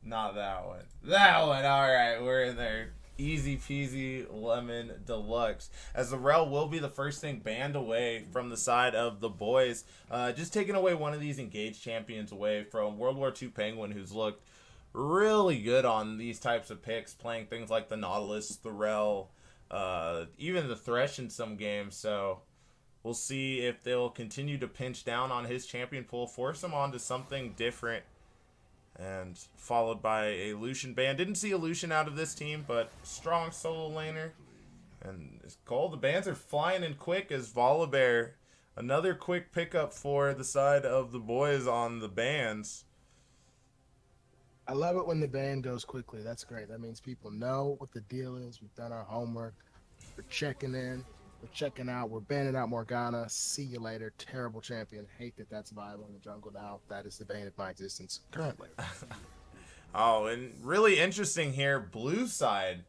Not that one. That one. All right, we're in there. Easy peasy lemon deluxe. As the rel will be the first thing banned away from the side of the boys. Just taking away one of these engaged champions away from World War II Penguin, who's looked really good on these types of picks, playing things like the Nautilus, the rel, even the Thresh in some games. So we'll see if they'll continue to pinch down on his champion pool, force him onto something different, and followed by a Lucian ban. Didn't see a Lucian out of this team, but strong solo laner. And it's cold. The bans are flying in quick as Volibear. Another quick pickup for the side of the boys on the bans. I love it when the ban goes quickly. That's great. That means people know what the deal is. We've done our homework. We're checking in. We're checking out. We're banning out Morgana. See you later. Terrible champion. Hate that that's viable in the jungle now. That is the bane of my existence currently. Oh, and really interesting here, blue side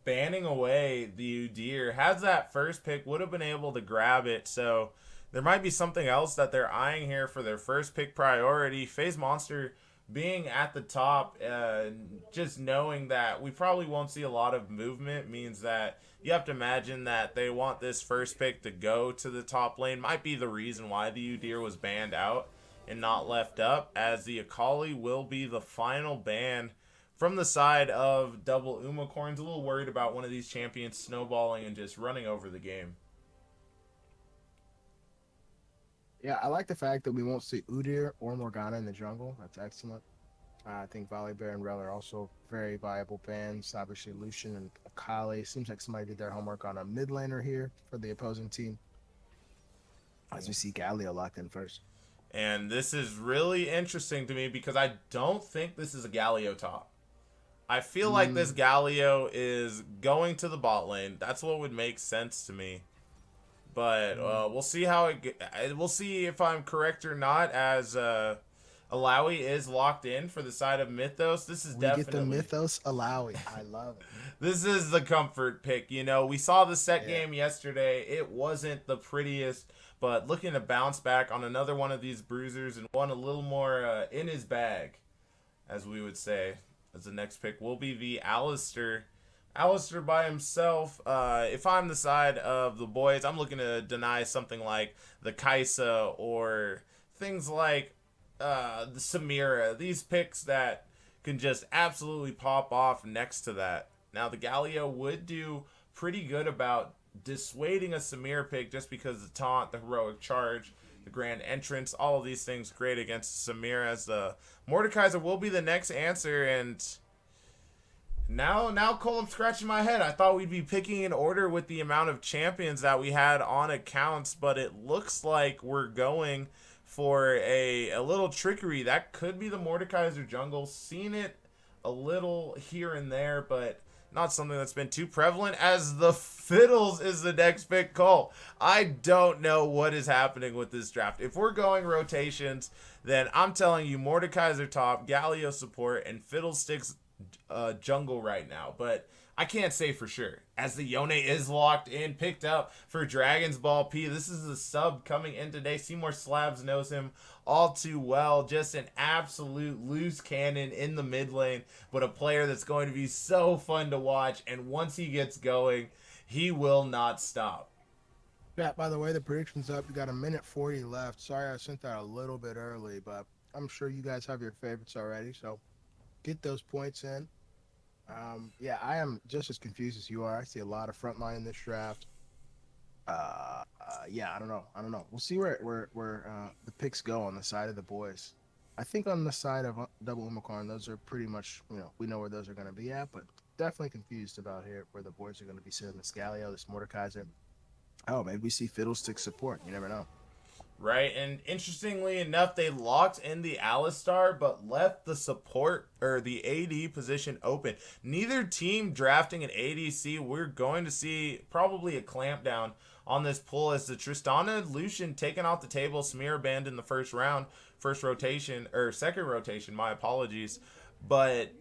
banning away the Udyr. Has that first pick, would have been able to grab it. So there might be something else that they're eyeing here for their first pick priority. FaZe Monster being at the top, just knowing that we probably won't see a lot of movement means that you have to imagine that they want this first pick to go to the top lane. Might be the reason why the Udyr was banned out and not left up, as the Akali will be the final ban from the side of double Umacorns. A little worried about one of these champions snowballing and just running over the game. Yeah, I like the fact that we won't see Udyr or Morgana in the jungle. That's excellent. I think Volibear and Rel are also very viable bans. Obviously, Lucian and Akali. Seems like somebody did their homework on a mid laner here for the opposing team. As we see Galio locked in first. And this is really interesting to me because I don't think this is a Galio top. I feel like this Mm, Galio is going to the bot lane. That's what would make sense to me. But mm. we'll see how we'll see if I'm correct or not. As Alawi is locked in for the side of Mythos. This is We get the definitely Mythos Alawi. I love it. this is the comfort pick. You know, we saw the set Yeah. game yesterday. It wasn't the prettiest, but looking to bounce back on another one of these bruisers and one a little more in his bag, as we would say. As the next pick will be the Alistair. Alistair by himself. If I'm the side of the boys, I'm looking to deny something like the Kaisa or things like the Samira. These picks that can just absolutely pop off next to that. Now, the Galio would do pretty good about dissuading a Samir pick just because the taunt, the heroic charge, the grand entrance, all of these things great against Samir, as the Mordekaiser will be the next answer. And now, Cole, I'm scratching my head. I thought we'd be picking in order with the amount of champions that we had on accounts, but it looks like we're going for a little trickery. That could be the Mordekaiser jungle. Seen it a little here and there, but not something that's been too prevalent. As the Fiddles is the next pick, Cole. I don't know what is happening with this draft. If we're going rotations, then I'm telling you, Mordekaiser top, Galio support, and Fiddlesticks jungle right now. But I can't say for sure, as the Yone is locked in, picked up for Dragon's Ball P. This is the sub coming in today. Seymour Slabs knows him all too well. Just an absolute loose cannon in the mid lane, but a player that's going to be so fun to watch. And once he gets going, he will not stop. Yeah, by the way, the prediction's up. You got a minute 40 left. Sorry I sent that a little bit early, but I'm sure you guys have your favorites already. So get those points in. Yeah, I am just as confused as you are. I see a lot of frontline in this draft. Yeah, I don't know. I don't know. We'll see where the picks go on the side of the boys. I think on the side of double Umacorn, those are pretty much, we know where those are going to be at, but definitely confused about here where the boys are going to be sitting. This Galio, this Mordekaiser. Oh, maybe we see Fiddlestick support. You never know. Right, and interestingly enough, they locked in the Alistar but left the support or the AD position open. Neither team drafting an ADC. We're going to see probably a clampdown on this pull as the Tristana Lucian taken off the table. Samir banned in the first round, first rotation, or second rotation, my apologies. But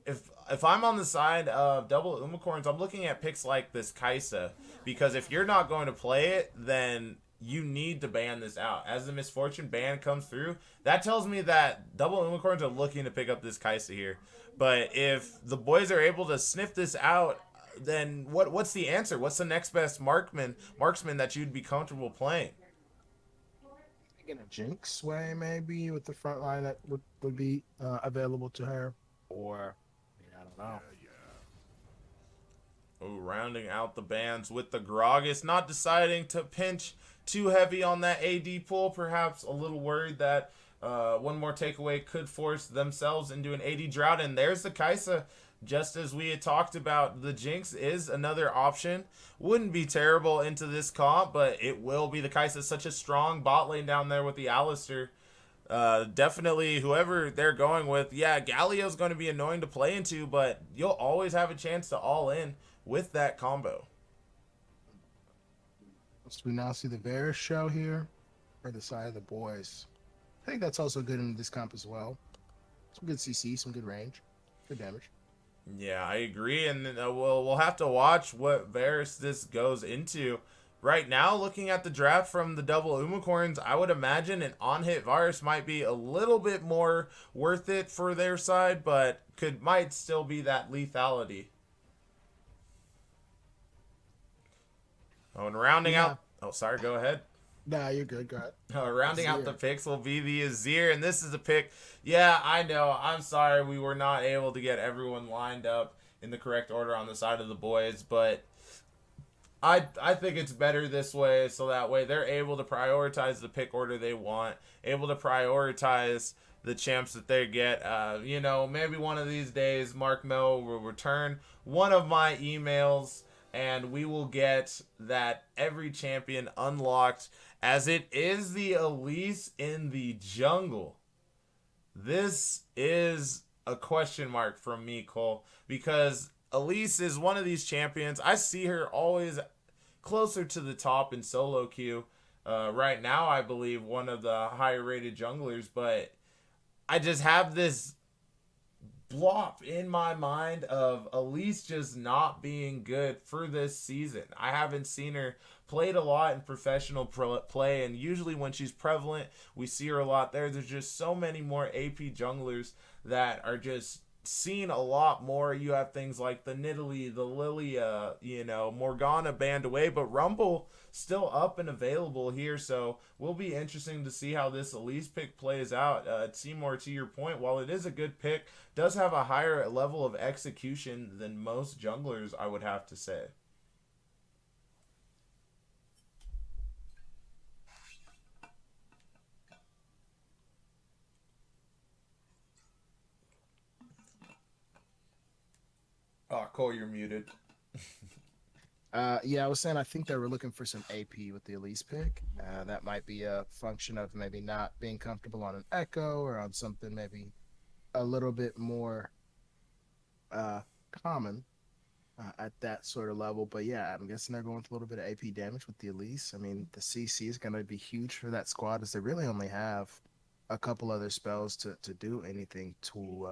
if I'm on the side of double Umacorns, I'm looking at picks like this Kaisa, because if you're not going to play it, then you need to ban this out. As the misfortune ban comes through, that tells me that double Umacorns are looking to pick up this Kaisa here. But if the boys are able to sniff this out, then what's the answer? What's the next best marksman that you'd be comfortable playing? In a Jinx way, maybe with the front line that would be available to her, or I mean, I don't know. Oh, rounding out the bands with the Gragas, not deciding to pinch too heavy on that AD pull. Perhaps a little worried that one more takeaway could force themselves into an AD drought. And there's the Kaisa. Just as we had talked about, the Jinx is another option. Wouldn't be terrible into this comp, but it will be. The Kaisa such a strong bot lane down there with the Alistair. Definitely whoever they're going with. Yeah, Galio's going to be annoying to play into, but you'll always have a chance to all in with that combo. So we now see the Varus show here for the side of the boys. I think that's also good in this comp as well. Some good CC, some good range, good damage. Yeah, I agree, and we'll have to watch what Varus this goes into. Right now, looking at the draft from the double Umacorns, I would imagine an on-hit Varus might be a little bit more worth it for their side, but might still be that lethality. Oh, and rounding Yeah. out. Oh, sorry. Go ahead. Nah, you're good. Go ahead. Rounding out Azir. the picks will be the Azir, and this is a pick. Yeah, I know. I'm sorry we were not able to get everyone lined up in the correct order on the side of the boys, but I think it's better this way, so that way they're able to prioritize the pick order they want, able to prioritize the champs that they get. Maybe one of these days Mark Mel will return one of my emails and we will get that every champion unlocked, as it is the Elise in the jungle. This is a question mark from me, Cole, because Elise is one of these champions. I see her always closer to the top in solo queue. Right now, I believe one of the higher rated junglers, but I just have this blop in my mind of Elise just not being good for this season. I haven't seen her played a lot in professional play, and usually when she's prevalent, we see her a lot there. There's just so many more AP junglers that are just seen a lot more. You have things like the Nidalee, the Lilia, Morgana banned away, but Rumble still up and available here, so will be interesting to see how this Elise pick plays out. Seymour, to your point, while it is a good pick, does have a higher level of execution than most junglers, I would have to say. Oh, Cole, you're muted. Yeah, I was saying I think they were looking for some AP with the Elise pick. That might be a function of maybe not being comfortable on an Echo or on something maybe a little bit more common at that sort of level. But yeah, I'm guessing they're going with a little bit of AP damage with the Elise. I mean, the CC is going to be huge for that squad, as they really only have a couple other spells to do anything to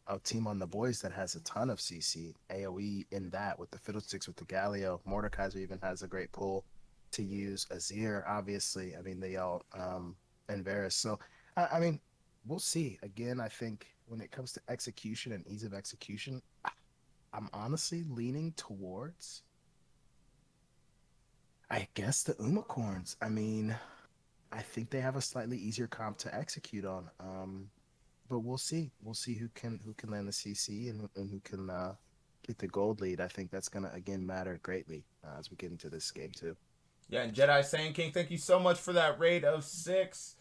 a team on the boys that has a ton of CC AoE in that, with the Fiddlesticks, with the Galio. Mordekaiser even has a great pull to use. Azir, obviously. I mean, they all and Varus. So I mean, we'll see. Again, I think when it comes to execution and ease of execution, I'm honestly leaning towards, I guess, the Umacorns. I mean, I think they have a slightly easier comp to execute on. But we'll see. We'll see who can land the CC and who can get the gold lead. I think that's gonna again matter greatly as we get into this game too. Yeah, and Jedi Sand King, thank you so much for that raid of 6.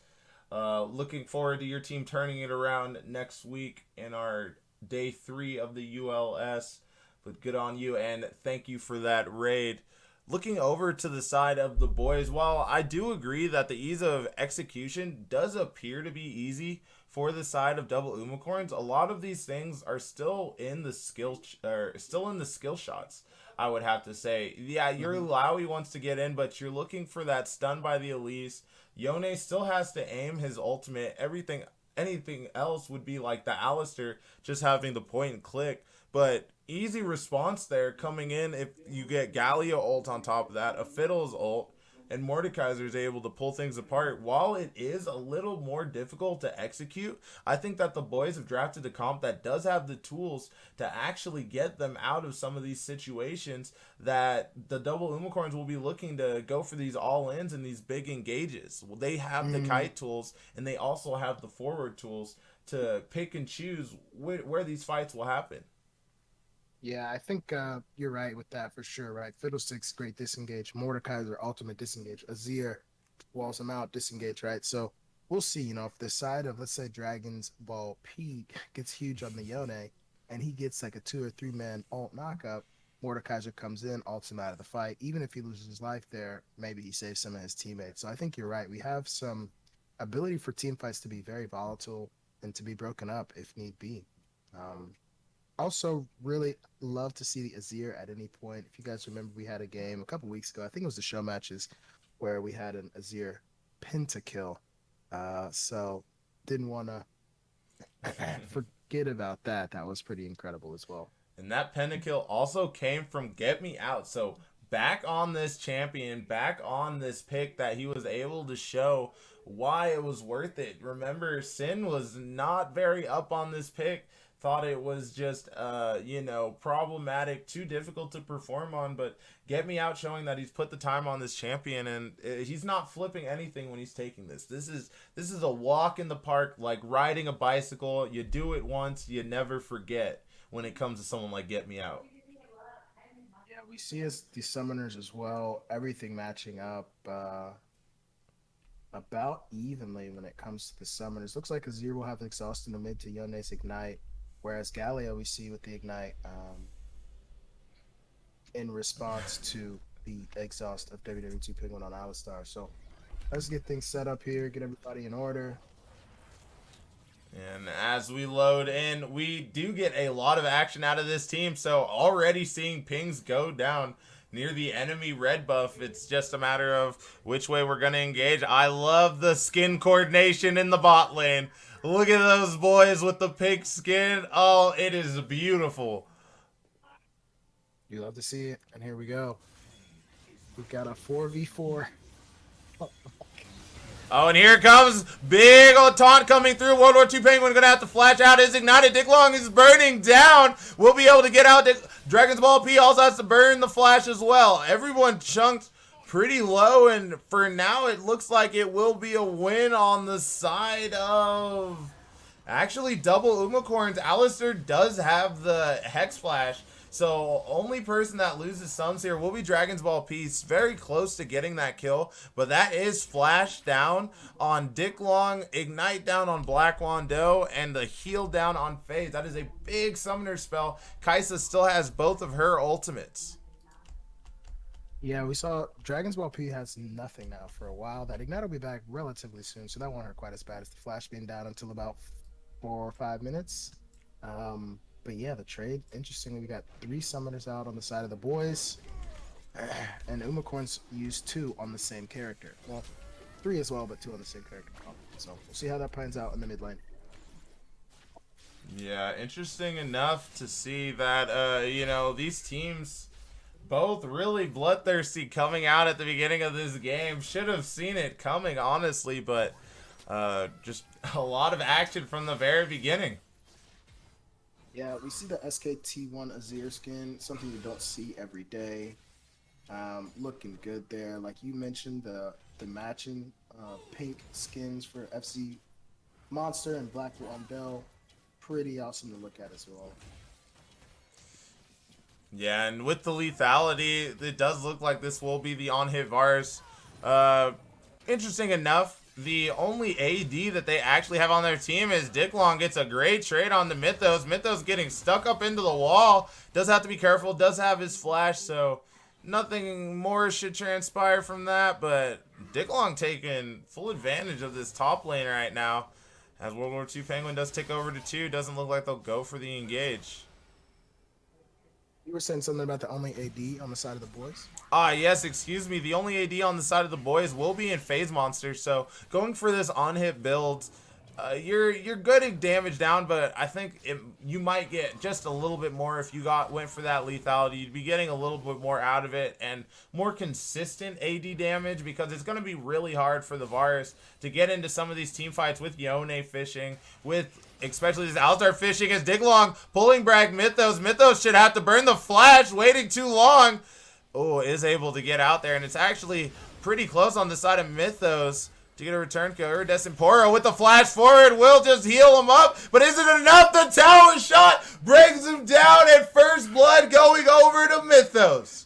Looking forward to your team turning it around next week in our day 3 of the ULS. But good on you, and thank you for that raid. Looking over to the side of the boys, while I do agree that the ease of execution does appear to be easy for the side of double Umacorns, a lot of these things are still in the skill shots. I would have to say, yeah, your Lowy wants to get in, but you're looking for that stun by the Elise. Yone still has to aim his ultimate. Anything else would be like the Alistair just having the point and click. But easy response there coming in if you get Galio ult on top of that, a Fiddle's ult, and Mordekaiser is able to pull things apart. While it is a little more difficult to execute, I think that the boys have drafted a comp that does have the tools to actually get them out of some of these situations that the double Umacorns will be looking to go for these all-ins and these big engages. They have the kite tools, and they also have the forward tools to pick and choose where these fights will happen. Yeah, I think you're right with that for sure, right? Fiddlesticks, great disengage. Mordekaiser, ultimate disengage. Azir walls him out, disengage, right? So we'll see, if the side of, let's say, Dragon's Ball P gets huge on the Yone and he gets like a 2 or 3 man alt knockup, Mordekaiser comes in, ults him out of the fight. Even if he loses his life there, maybe he saves some of his teammates. So I think you're right. We have some ability for team fights to be very volatile and to be broken up if need be. Also, really love to see the Azir at any point. If you guys remember, we had a game a couple weeks ago. I think it was the show matches where we had an Azir pentakill. So didn't want to forget about that. That was pretty incredible as well. And that pentakill also came from Get Me Out. So back on this champion, back on this pick that he was able to show why it was worth it. Remember, Sin was not very up on this pick. Thought it was just, problematic, too difficult to perform on. But Get Me Out showing that he's put the time on this champion, and he's not flipping anything when he's taking this. This is a walk in the park, like riding a bicycle. You do it once, you never forget when it comes to someone like Get Me Out. Yeah, we see as the summoners as well, everything matching up about evenly when it comes to the summoners. Looks like Azir will have Exhaust in the mid to Yone's Ignite. Whereas Galio, we see with the Ignite in response to the exhaust of WWE 2 Penguin on Alistar. So let's get things set up here, get everybody in order. And as we load in, we do get a lot of action out of this team. So already seeing pings go down near the enemy red buff. It's just a matter of which way we're going to engage. I love the skin coordination in the bot lane. Look at those boys with the pink skin. Oh, it is beautiful. You love to see it. And here we go. We've got a 4v4. Oh, and here comes big old taunt coming through. World War II Penguin going to have to flash out his ignited. Dick Long is burning down. We'll be able to get out. Dragon's Ball P also has to burn the flash as well. Everyone chunked pretty low, and for now it looks like it will be a win on the side of actually double Umacorns. Alistair does have the Hex Flash, so only person that loses sums here will be Dragon's Ball Peace. Very close to getting that kill, but that is Flash down on Dick Long, Ignite down on Black Wando, and the heal down on FaZe. That is a big summoner spell. Kaisa still has both of her ultimates. Yeah, we saw Dragon's Ball P has nothing now for a while. That Ignite will be back relatively soon, so that won't hurt quite as bad as the Flash being down until about 4 or 5 minutes. But yeah, the trade, interestingly, we got 3 summoners out on the side of the boys, and Umacorns used 2 on the same character. Well, 3 as well, but 2 on the same character. So we'll see how that plans out in the mid lane. Yeah, interesting enough to see that, these teams both really bloodthirsty coming out at the beginning of this game. Should have seen it coming, honestly, but just a lot of action from the very beginning. Yeah, we see the SKT1 Azir skin, something you don't see every day. Looking good there. Like you mentioned, the matching pink skins for FC Monster and Black Wando, pretty awesome to look at as well. Yeah, and with the lethality, it does look like this will be the on-hit Vars. Interesting enough, the only AD that they actually have on their team is Dick Long. Gets a great trade on the Mythos. Mythos getting stuck up into the wall. Does have to be careful. Does have his flash, so nothing more should transpire from that. But Dick Long taking full advantage of this top lane right now. As World War II Penguin does take over to 2. Doesn't look like they'll go for the engage. You were saying something about the only AD on the side of the boys? Yes, excuse me. The only AD on the side of the boys will be in FaZe Monster. So going for this on-hit build, You're good at damage down, but I think you might get just a little bit more if you went for that lethality. You'd be getting a little bit more out of it and more consistent AD damage, because it's going to be really hard for the Varus to get into some of these team fights with Yone fishing, with especially this Alistar fishing as Diglong pulling back Mythos. Mythos should have to burn the flash, waiting too long. Oh, is able to get out there, and it's actually pretty close on the side of Mythos to get a return kill. Iridescent Poro with the flash forward will just heal him up, but is it enough? The tower shot brings him down at first blood, going over to Mythos.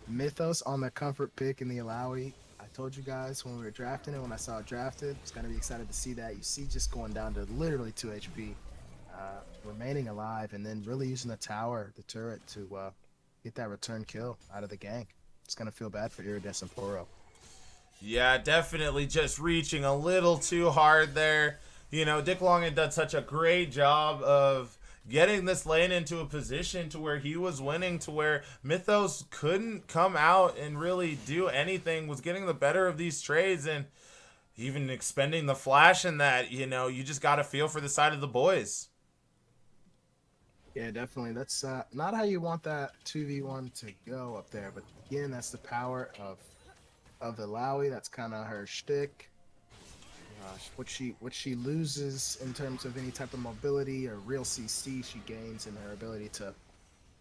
Mythos on the comfort pick in the Alawi. I told you guys when we were drafting it, when I saw it drafted, I was going to be excited to see that. You see just going down to literally 2 HP, remaining alive, and then really using the tower, the turret, to get that return kill out of the gank. It's going to feel bad for Iridescent Poro. Yeah, definitely just reaching a little too hard there. You know, Diglong had done such a great job of getting this lane into a position to where he was winning, to where Mythos couldn't come out and really do anything, was getting the better of these trades, and even expending the flash in that. You know, you just got to feel for the side of the boys. Yeah, definitely. That's not how you want that 2v1 to go up there, but again, that's the power of the Lowy. That's kind of her shtick. What she loses in terms of any type of mobility or real CC, she gains in her ability to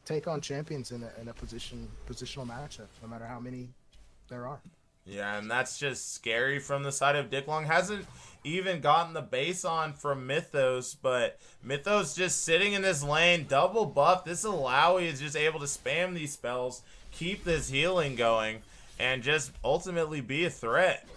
take on champions in a positional matchup, no matter how many there are. Yeah, and that's just scary from the side of Diglong. Hasn't even gotten the base on from Mythos, but Mythos just sitting in this lane, double buff. This Alawi is just able to spam these spells, keep this healing going, and just ultimately be a threat.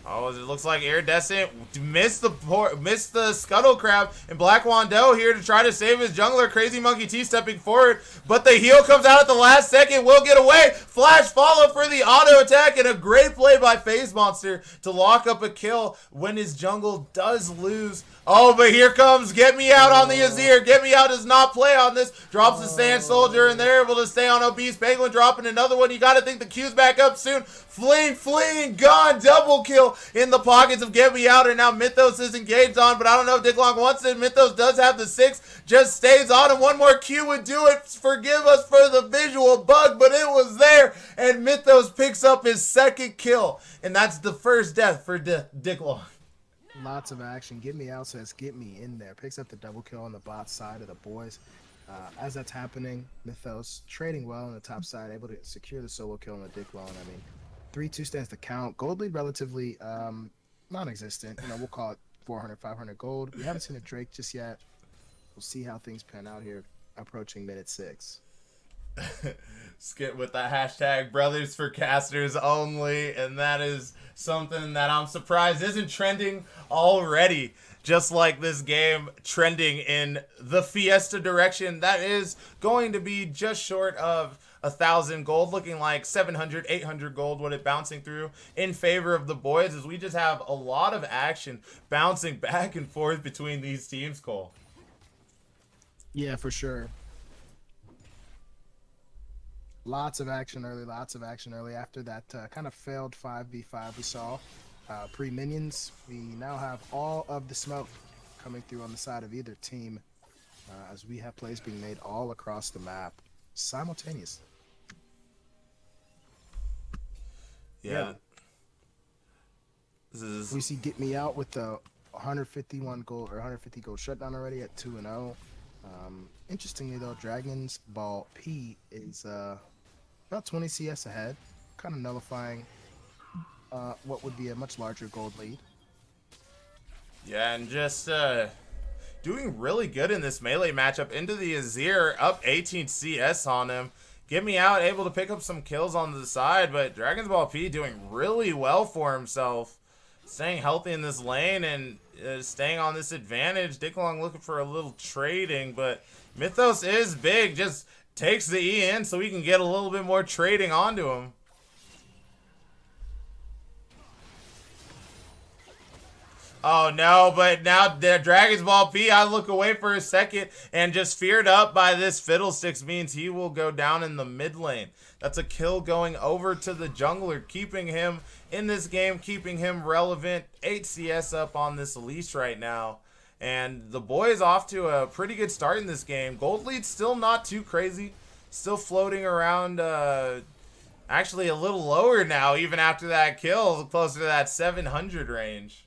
Oh, it looks like Iridescent missed the Scuttle Crab, and Black Wando here to try to save his jungler. Crazy Monkey T stepping forward, but the heal comes out at the last second. Will get away. Flash follow for the auto attack, and a great play by FaZe Monster to lock up a kill when his jungle does lose. Oh, but here comes Get Me Out on the Azir. Get Me Out does not play on this. Drops the Sand Soldier, and they're able to stay on Obese. Penguin dropping another one. You got to think the Q's back up soon. Fleeing, gone. Double kill in the pockets of Get Me Out, and now Mythos is engaged on, but I don't know if Diglong wants it. Mythos does have the 6, just stays on, and one more Q would do it. Forgive us for the visual bug, but it was there, and Mythos picks up his 2nd kill, and that's the first death for Diglong. Lots of action. Get Me Out says, get me in there. Picks up the double kill on the bot side of the boys. As that's happening, Mythos trading well on the top side, able to secure the solo kill on the Diglong. I mean, 3-2 stands to count. Gold lead relatively non-existent. You know, we'll call it 400, 500 gold. We haven't seen a Drake just yet. We'll see how things pan out here approaching minute 6. Skip with the hashtag brothers for casters only, and that is something that I'm surprised isn't trending already. Just like this game trending in the Fiesta direction, that is going to be just short of 1,000 gold, looking like 700, 800 gold, what it bouncing through in favor of the boys, as we just have a lot of action bouncing back and forth between these teams, Cole. Yeah, for sure. Lots of action early. After that kind of failed 5v5 we saw pre-minions, we now have all of the smoke coming through on the side of either team, as we have plays being made all across the map simultaneously. Yeah. We see Get Me Out with the 151 gold or 150 gold shutdown already at 2-0. Interestingly though, Dragon's Ball P is about 20 CS ahead, kind of nullifying what would be a much larger gold lead. Yeah, and just doing really good in this melee matchup into the Azir, up 18 CS on him. Get Me Out able to pick up some kills on the side, but Dragon's Ball P doing really well for himself. Staying healthy in this lane and staying on this advantage. Diglong looking for a little trading, but Mythos is big. Just takes the E in so we can get a little bit more trading onto him. Oh no, but now the Dragon's Ball P, I look away for a second and just feared up by this Fiddlesticks means he will go down in the mid lane. That's a kill going over to the jungler, keeping him in this game, keeping him relevant. 8 CS up on this Elise right now. And the boys off to a pretty good start in this game. Gold lead still not too crazy. Still floating around, actually a little lower now, even after that kill, closer to that 700 range.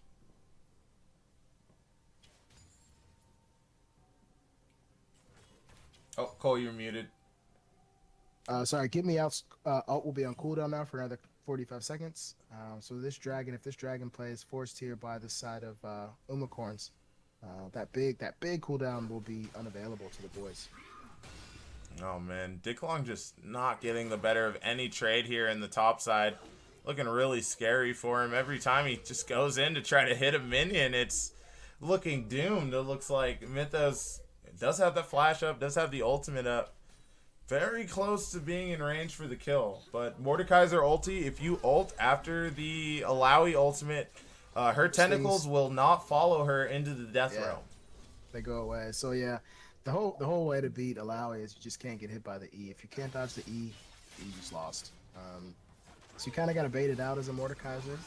Oh, Cole, you're muted. Sorry, get me out. Ult will be on cooldown now for another 45 seconds. So this dragon, if this dragon plays forced here by the side of Umacorns, that big cooldown will be unavailable to the boys. Oh man, Dicklong just not getting the better of any trade here in the top side. Looking really scary for him. Every time he just goes in to try to hit a minion, it's looking doomed. It looks like Mythos does have the flash up, does have the ultimate up. Very close to being in range for the kill. But Mordekaiser ulti, if you ult after the Alawi ultimate, her tentacles will not follow her into the death realm. They go away. So yeah, the whole way to beat Alawi is you just can't get hit by the E. If you can't dodge the E, you just lost. So you kind of got to bait it out as a Mordekaiser.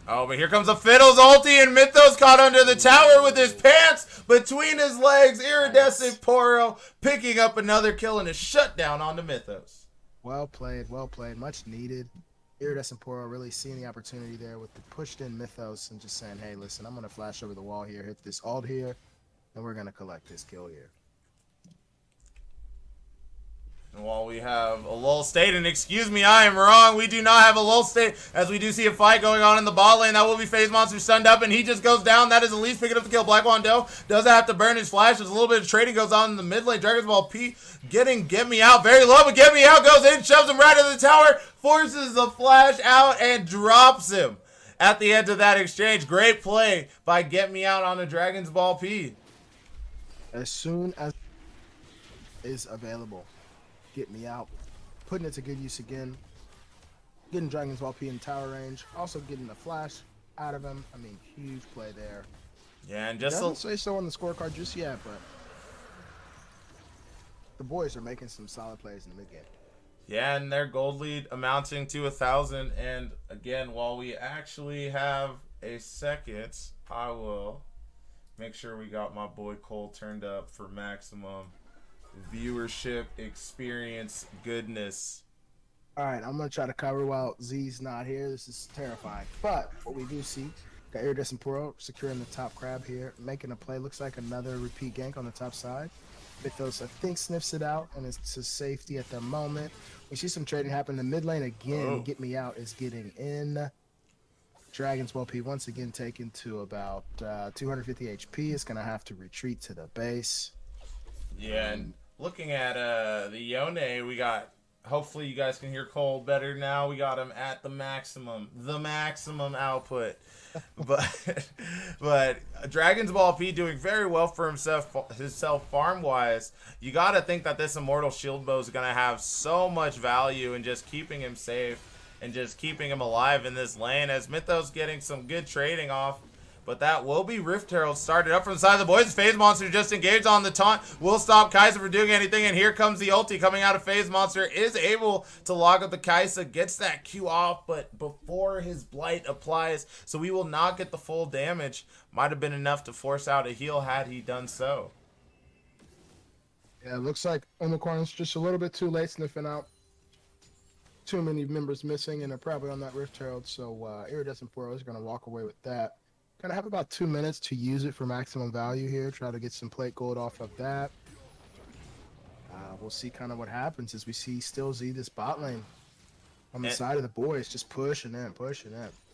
Oh, but here comes a Fiddle's ulti, and Mythos caught under the tower with his pants between his legs. Iridescent Poro picking up another kill and a shutdown onto Mythos. Well played. Much needed. Iridescent Poro really seeing the opportunity there with the pushed in Mythos and just saying, hey, listen, I'm going to flash over the wall here, hit this ult here, and we're going to collect this kill here. And while we have a lull state, and excuse me, I am wrong. We do not have a lull state, as we do see a fight going on in the bot lane. That will be FaZe Monster stunned up, and he just goes down. That is Elise picking up the kill. Black Wando does have to burn his flash. There's a little bit of trading goes on in the mid lane. Dragon's Ball P getting Get Me Out very low, but Get Me Out goes in, shoves him right into the tower, forces the flash out, and drops him at the end of that exchange. Great play by Get Me Out on the Dragon's Ball P. As soon as is available, Get Me Out, putting it to good use again, getting Dragon's Ball P in tower range, also getting the flash out of him. I mean, huge play there. Yeah, and just doesn't say so on the scorecard just yet, but the boys are making some solid plays in the mid game. Yeah, and their gold lead amounting to 1,000. And again, while we actually have a second, I will make sure we got my boy Cole turned up for maximum viewership experience goodness. All right, I'm going to try to cover while Z's not here. This is terrifying. But what we do see, got Iridescent Poro securing the top crab here, making a play. Looks like another repeat gank on the top side. Mythos, I think, sniffs it out, and it's to safety at the moment. We see some trading happen in the mid lane again. Get Me Out is getting in. Dragon's Ball P once again taken to about 250 HP. It's going to have to retreat to the base. Yeah, and looking at the Yone, we got, hopefully you guys can hear Cole better now. We got him at the maximum output. but Dragon's Ball P doing very well for himself farm-wise. You got to think that this Immortal Shield Bow is going to have so much value in just keeping him safe and just keeping him alive in this lane, as Mythos getting some good trading off. But that will be Rift Herald started up from the side of the boys. FaZe Monster just engaged on the taunt. Will stop Kai'Sa from doing anything. And here comes the ulti coming out of FaZe Monster. Is able to log up the Kai'Sa. Gets that Q off, but before his blight applies. So we will not get the full damage. Might have been enough to force out a heal had he done so. Yeah, it looks like Umacorns just a little bit too late sniffing out. Too many members missing, and they're probably on that Rift Herald. So Iridescent Poro is going to walk away with that. Gonna have about 2 minutes to use it for maximum value here. Try to get some plate gold off of that. We'll see kind of what happens as we see still Z this bot lane on the side of the boys, just pushing in.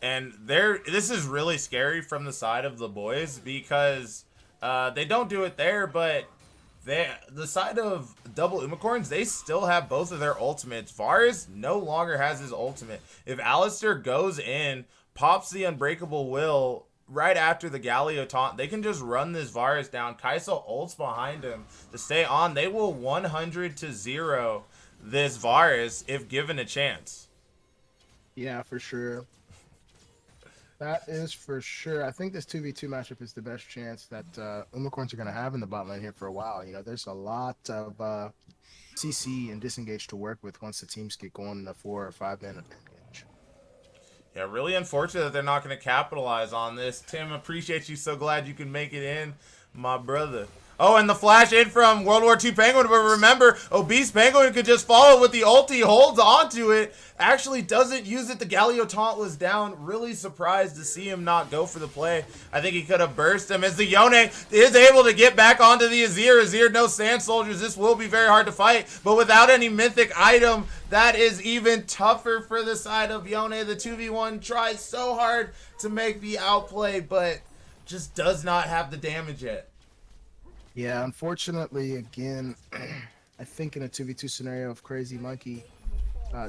And this is really scary from the side of the boys, because they don't do it there, but the side of double Umacorns, they still have both of their ultimates. Varus no longer has his ultimate. If Alistair goes in, pops the Unbreakable Will right after the Galio taunt, they can just run this Varus down. Kai'Sa ults behind him to stay on. They will 100-0 this Varus if given a chance. Yeah, for sure. That is for sure. I think this 2v2 matchup is the best chance that Umacorns are going to have in the bot lane here for a while. You know, there's a lot of CC and disengage to work with once the teams get going in a 4 or 5 minute engage. Yeah, really unfortunate that they're not going to capitalize on this. Tim, appreciate you. So glad you can make it in, my brother. Oh, and the flash in from World War II Penguin. But remember, Obese Penguin could just follow with the ulti, holds onto it, actually doesn't use it. The Galio taunt was down. Really surprised to see him not go for the play. I think he could have burst him as the Yone is able to get back onto the Azir. Azir, no Sand Soldiers. This will be very hard to fight. But without any mythic item, that is even tougher for the side of Yone. The 2v1 tries so hard to make the outplay, but just does not have the damage yet. Yeah, unfortunately, again, I think in a 2v2 scenario of Crazy Monkey,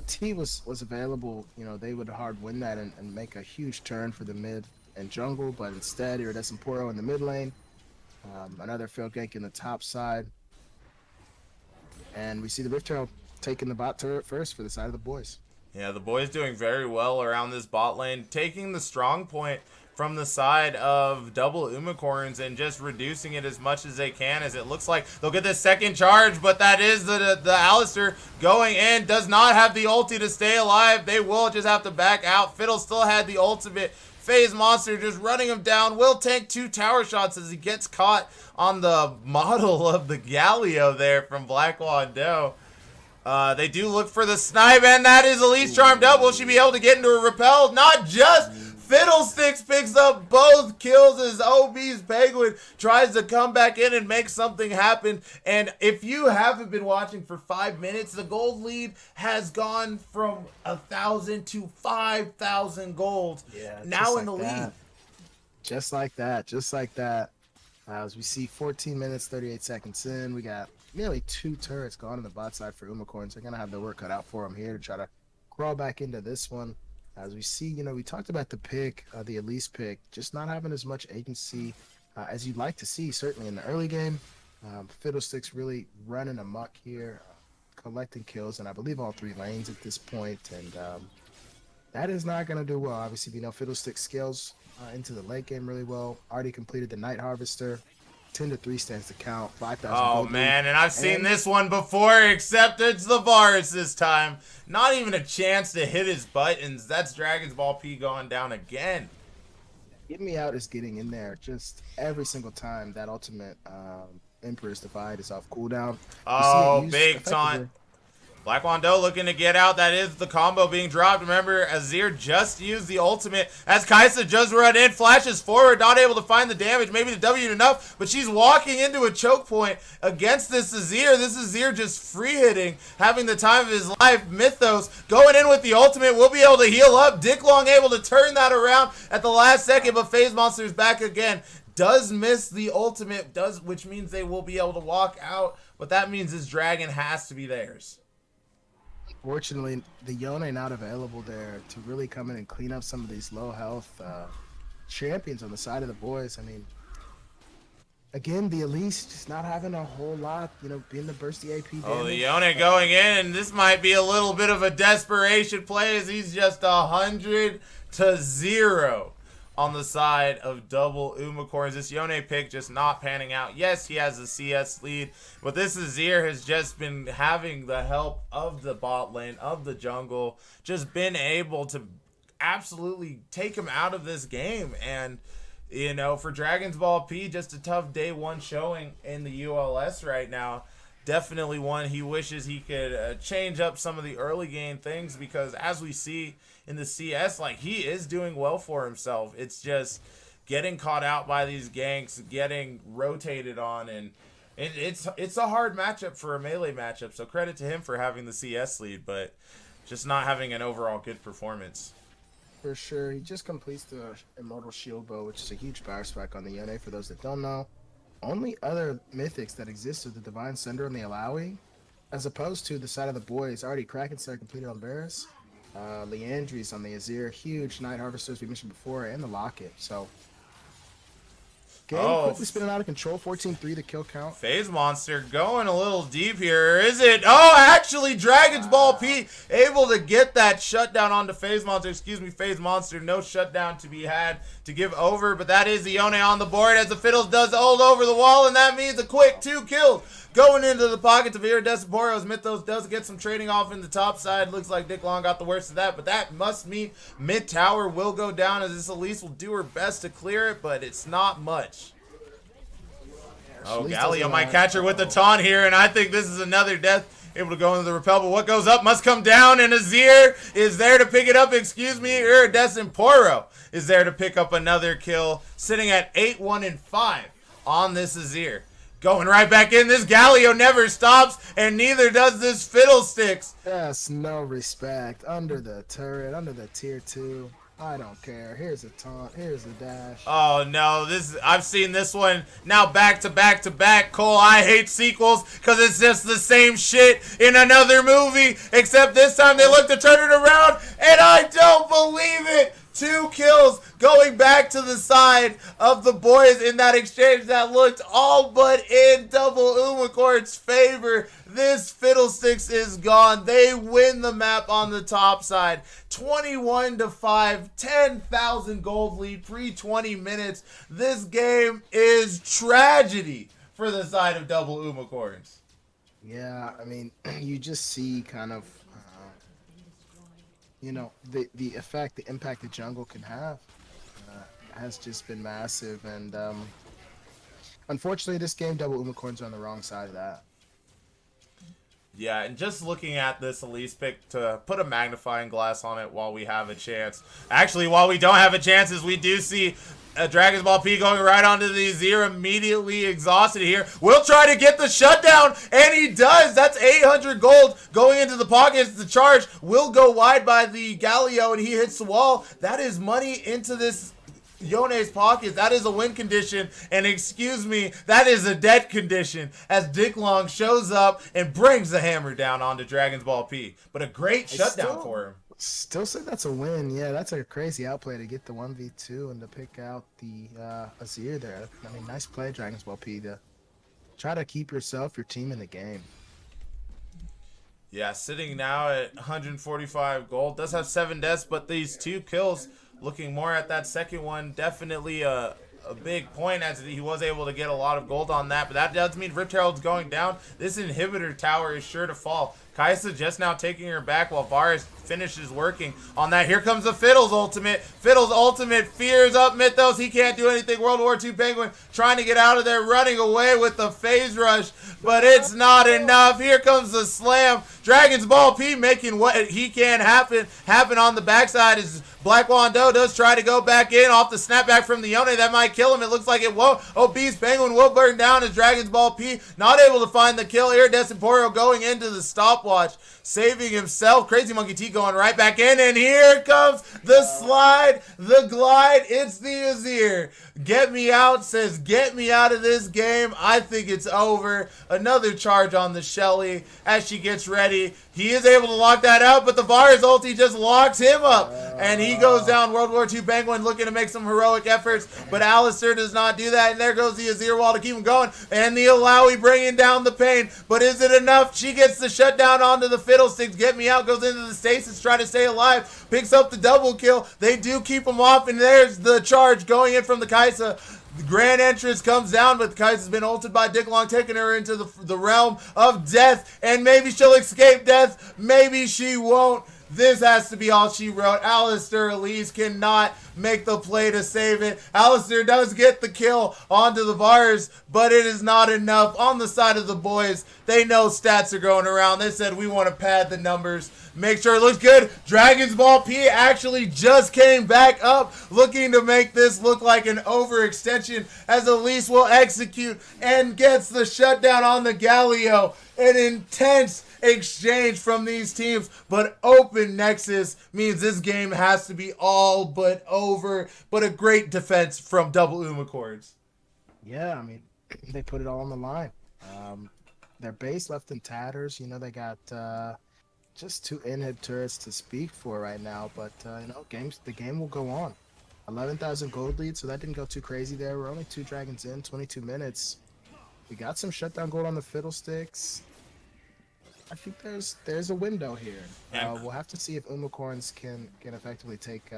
T was available. You know, they would hard win that and make a huge turn for the mid and jungle, but instead, Iridescent Poro in the mid lane, another field gank in the top side, and we see the Rift Herald taking the bot turret first for the side of the boys. Yeah, the boys doing very well around this bot lane, taking the strong point from the side of double Umacorns and just reducing it as much as they can, as it looks like they'll get this second charge, but that is the Alistair going in, does not have the ulti to stay alive. They will just have to back out. Fiddle still had the ultimate. FaZe Monster just running him down. Will tank 2 tower shots as he gets caught on the model of the Galio there from Black Wando. They do look for the snipe, and that is Elise charmed up. Will she be able to get into a repel? Not just. Fiddlesticks picks up both kills as OB's Penguin tries to come back in and make something happen. And if you haven't been watching for 5 minutes, the gold lead has gone from 1,000 to 5,000 gold. Yeah, now in the lead. Just like that. As we see 14 minutes, 38 seconds in, we got nearly 2 turrets gone on the bot side for Umacorns. They're going to have their work cut out for them here to try to crawl back into this one. As we see, you know, we talked about the pick, the Elise pick, just not having as much agency as you'd like to see, certainly in the early game. Fiddlesticks really running amok here, collecting kills, and I believe all 3 lanes at this point, and that is not going to do well. Obviously, we know Fiddlesticks scales into the late game really well. Already completed the Night Harvester. 10-3 stands to count. 5,000. Oh man, and I've seen this one before, except it's the Varus this time. Not even a chance to hit his buttons. That's Dragon's Ball P going down again. Get Me Out is getting in there just every single time that ultimate Emperor's Divide is off cooldown. Oh, big taunt. Black Wando looking to get out. That is the combo being dropped. Remember, Azir just used the ultimate as Kaisa just run in, flashes forward, not able to find the damage. Maybe the W enough, but she's walking into a choke point against this Azir. This Azir just free hitting, having the time of his life. Mythos going in with the ultimate. Will be able to heal up. Dick Long able to turn that around at the last second, but FaZe Monster's back again. Does miss the ultimate, which means they will be able to walk out. What that means is Dragon has to be theirs. Fortunately, the Yone not available there to really come in and clean up some of these low health champions on the side of the boys. I mean, again, the Elise just not having a whole lot, you know, being the bursty AP damage. Oh, the Yone going in, and this might be a little bit of a desperation play as he's just 100 to 0 on the side of double Umacorns. This Yone pick just not panning out. Yes, he has a CS lead, but this Azir has just been having the help of the bot lane, of the jungle, just been able to absolutely take him out of this game. And, you know, for Dragon's Ball P, just a tough day 1 showing in the ULS right now. Definitely one he wishes he could change up some of the early game things, because as we see in the CS, like, he is doing well for himself. It's just getting caught out by these ganks, getting rotated on, and it's a hard matchup for a melee matchup. So credit to him for having the CS lead, but just not having an overall good performance. For sure. He just completes the Immortal Shield Bow, which is a huge power spike on the Yone, for those that don't know. Only other mythics that exist are the Divine Cinder and the Alawi, as opposed to the side of the boys. Already Kraken Star completed on Varus. Leandri's on the Azir. Huge Night Harvester, as we mentioned before, and the Locket. So, game quickly spinning out of control. 14-3 the kill count. FaZe Monster going a little deep here. Is it? Oh, actually, Dragon's Ball P able to get that shutdown onto FaZe Monster. Excuse me, FaZe Monster. No shutdown to be had to give over, but that is the Yone on the board as the Fiddles does ult over the wall, and that means a quick 2 kills going into the pocket to Vera Desaporos. Mythos does get some trading off in the top side. Looks like Dick Long got the worst of that, but that must mean mid tower will go down as this Elise will do her best to clear it, but it's not much. Oh, Galio might catch her with the taunt here, and I think this is another death. Able to go into the repel, but what goes up must come down, and Azir is there to pick it up. Excuse me, Iridescent Poro is there to pick up another kill, sitting at 8-1-5 on this Azir. Going right back in, this Galio never stops, and neither does this Fiddlesticks. Yes, no respect. Under the turret, under the tier 2. I don't care. Here's a taunt. Here's a dash. Oh no, I've seen this one now back to back to back. Cole, I hate sequels because it's just the same shit in another movie, except this time they look to turn it around, and I don't believe it. 2 kills going back to the side of the boys in that exchange that looked all but in double Umacorns' favor. This Fiddlesticks is gone. They win the map on the top side. 21-5, 10,000 gold lead, pre-20 minutes. This game is tragedy for the side of double Umacorns. Yeah, I mean, you just see kind of, you know, the effect, the impact the jungle can have has just been massive. And unfortunately, this game, double Umacorns are on the wrong side of that. Yeah, and just looking at this Elise pick, to put a magnifying glass on it while we have a chance. Actually, while we don't have a chance, is we do see Dragon's Ball P going right onto the Azir, immediately exhausted here. Will try to get the shutdown, and he does. That's 800 gold going into the pockets. The charge will go wide by the Galio, and he hits the wall. That is money into this Yone's pockets. That is a win condition, and excuse me, that is a debt condition, as Dick Long shows up and brings the hammer down onto Dragon's Ball P. But a great shutdown for him. Still say that's a win. Yeah, that's a crazy outplay to get the 1v2 and to pick out the Azir there. I mean, nice play, Dragon's Ball P, to try to keep your team in the game. Yeah, sitting now at 145 gold. Does have 7 deaths, but these 2 kills, looking more at that second one, definitely a big point, as he was able to get a lot of gold on that. But that does mean Rift Herald's going down. This inhibitor tower is sure to fall. Kaisa just now taking her back while Varus finishes working on that. Here comes the Fiddle's ultimate. Fiddle's ultimate fears up Mythos. He can't do anything. World War II Penguin trying to get out of there, running away with the phase rush, but it's not enough. Here comes the slam. Dragon's Ball P making what he can happen on the backside. Is Black Wando does try to go back in off the snapback from the Yone. That might kill him. It looks like it won't. Oh, Beast Penguin will burn down as Dragon's Ball P not able to find the kill. Iridescent Poro going into the stopwatch, saving himself. Crazy Monkey T going right back in, and here comes the slide, the glide. It's the Azir. Get me out, says get me out of this game. I think it's over. Another charge on the Shelly as she gets ready. He is able to lock that out, but the Varus ulti just locks him up, and he goes down. World War II Penguin looking to make some heroic efforts, but Alistair does not do that, and there goes the Azir wall to keep him going, and the Alawi bringing down the pain, but is it enough? She gets the shutdown onto the Fiddlesticks. Get me out, goes into the stasis, trying to stay alive, picks up the double kill. They do keep him off, and there's the charge going in from the Kaisa. The grand entrance comes down, but Kaisa's been ulted by Dick Long, taking her into the realm of death, and maybe she'll escape death, maybe she won't. This has to be all she wrote. Alistair Elise cannot make the play to save it. Alistair does get the kill onto the Varus, but it is not enough. On the side of the boys, they know stats are going around. They said, we want to pad the numbers, make sure it looks good. Dragon's Ball P actually just came back up, looking to make this look like an overextension, as Elise will execute and gets the shutdown on the Galio. An intense exchange from these teams, but open Nexus means this game has to be all but over. But a great defense from double Umacorns. Yeah, I mean, they put it all on the line. Their base left in tatters. You know, they got just 2 inhib turrets to speak for right now, but you know, the game will go on. 11,000 gold lead, so that didn't go too crazy there. We're only 2 dragons in, 22 minutes. We got some shutdown gold on the Fiddlesticks. I think there's a window here. We'll have to see if Umacorns can effectively take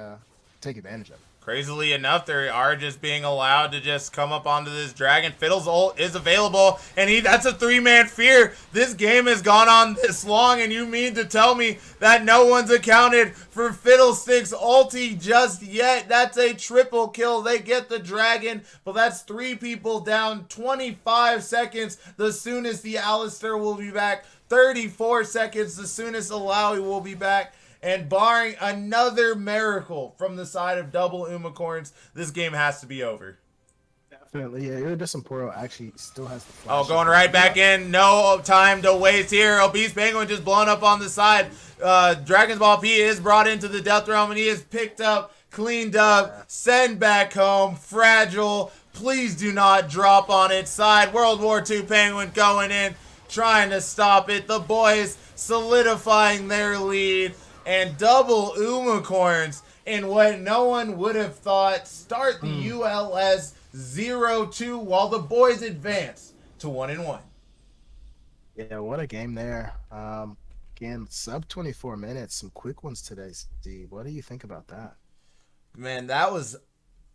advantage of it. Crazily enough, they are just being allowed to just come up onto this dragon. Fiddle's ult is available, and that's a three-man fear. This game has gone on this long, and you mean to tell me that no one's accounted for Fiddlestick's ulti just yet? That's a triple kill. They get the dragon, but that's 3 people down. 25 seconds, the soonest the Alistair will be back. 34 seconds, the soonest Alawi will be back. And barring another miracle from the side of double Umacorns, this game has to be over. Definitely, yeah. Iridescent Poro actually still has the Oh, flash. going right back in. No time to waste here. Obese Penguin just blown up on the side. Dragon's Ball P is brought into the Death Realm, and he is picked up, cleaned up, send back home. Fragile. Please do not drop on its side. World War II Penguin going in, trying to stop it. The boys solidifying their lead. And double Umacorns in what no one would have thought start the ULS 0-2 while the boys advance to 1-1. Yeah, what a game there. Again, sub 24 minutes, some quick ones today, Steve. What do you think about that? Man, that was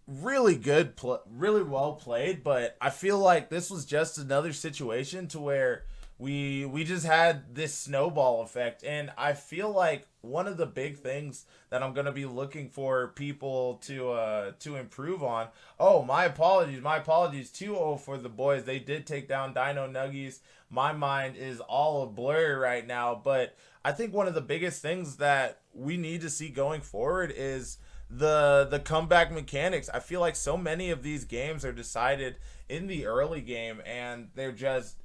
really good, really well played, but I feel like this was just another situation to where we just had this snowball effect, and I feel like one of the big things that I'm gonna be looking for people to improve on. Oh, my apologies, 2-0 for the boys. They did take down Dino Nuggies. My mind is all a blur right now, but I think one of the biggest things that we need to see going forward is the comeback mechanics. I feel like so many of these games are decided in the early game, and they're just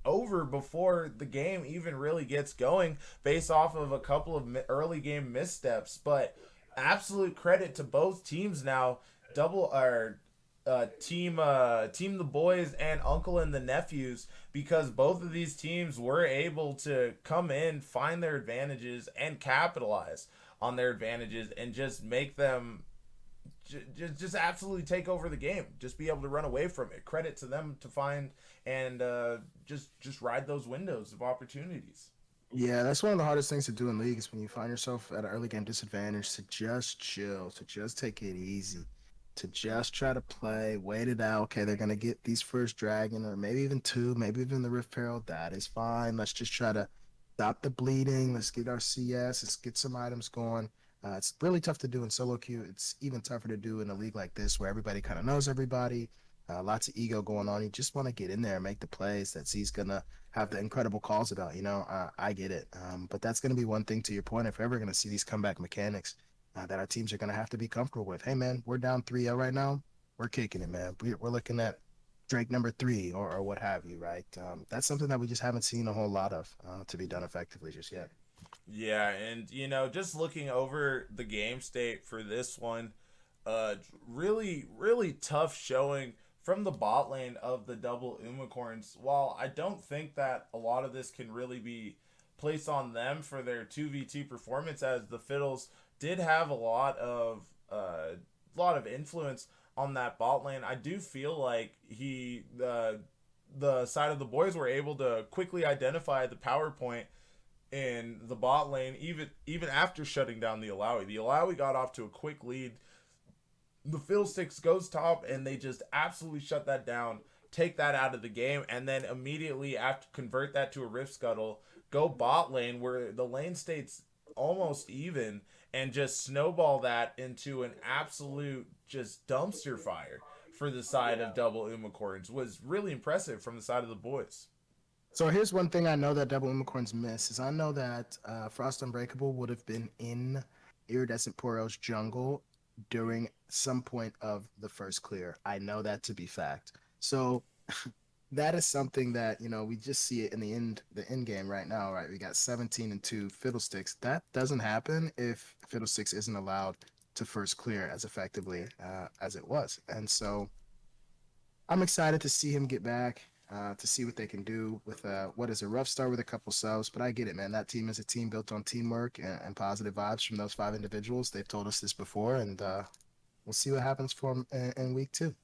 over before the game even really gets going based off of a couple of early game missteps. But absolute credit to both teams now. Team the boys and Uncle and the nephews, because both of these teams were able to come in, find their advantages, and capitalize on their advantages and just make them just absolutely take over the game, just be able to run away from it. Credit to them to find and just ride those windows of opportunities. Yeah, that's one of the hardest things to do in league is when you find yourself at an early game disadvantage to just chill, to just take it easy, to just try to play, wait it out. Okay, they're gonna get these first dragon or maybe even 2, maybe even the Rift Peril. That is fine. Let's just try to stop the bleeding. Let's get our CS. Let's get some items going. It's really tough to do in solo queue. It's even tougher to do in a league like this where everybody kind of knows everybody. Lots of ego going on. You just want to get in there and make the plays that Z's gonna have the incredible calls about. I get it. But that's gonna be one thing, to your point. If we're ever gonna see these comeback mechanics that our teams are gonna have to be comfortable with. Hey man, we're down 3-0 right now. We're kicking it, man. We're looking at Drake number 3 or what have you, right? That's something that we just haven't seen a whole lot of to be done effectively just yet. Yeah, and just looking over the game state for this one, really, really tough showing from the bot lane of the double Umacorns. While I don't think that a lot of this can really be placed on them for their 2v2 performance, as the Fiddles did have a lot of influence on that bot lane. I do feel like the side of the boys were able to quickly identify the power point in the bot lane, even after shutting down the Alawi. The Alawi got off to a quick lead. The Fiddlesticks goes top, and they just absolutely shut that down, take that out of the game, and then immediately after convert that to a Rift Scuttle, go bot lane where the lane state's almost even, and just snowball that into an absolute just dumpster fire for the side of double Umacorns. Was really impressive from the side of the boys. So here's one thing I know that Double Umacorns miss is I know that Frost Unbreakable would have been in Iridescent Poro's jungle during some point of the first clear. I know that to be fact. So that is something that we just see it in the end game right now, right? We got 17-2 Fiddlesticks. That doesn't happen if Fiddlesticks isn't allowed to first clear as effectively as it was. And so I'm excited to see him get back. To see what they can do with what is a rough start with a couple subs. But I get it, man. That team is a team built on teamwork and positive vibes from those 5 individuals. They've told us this before, and we'll see what happens for them in week 2.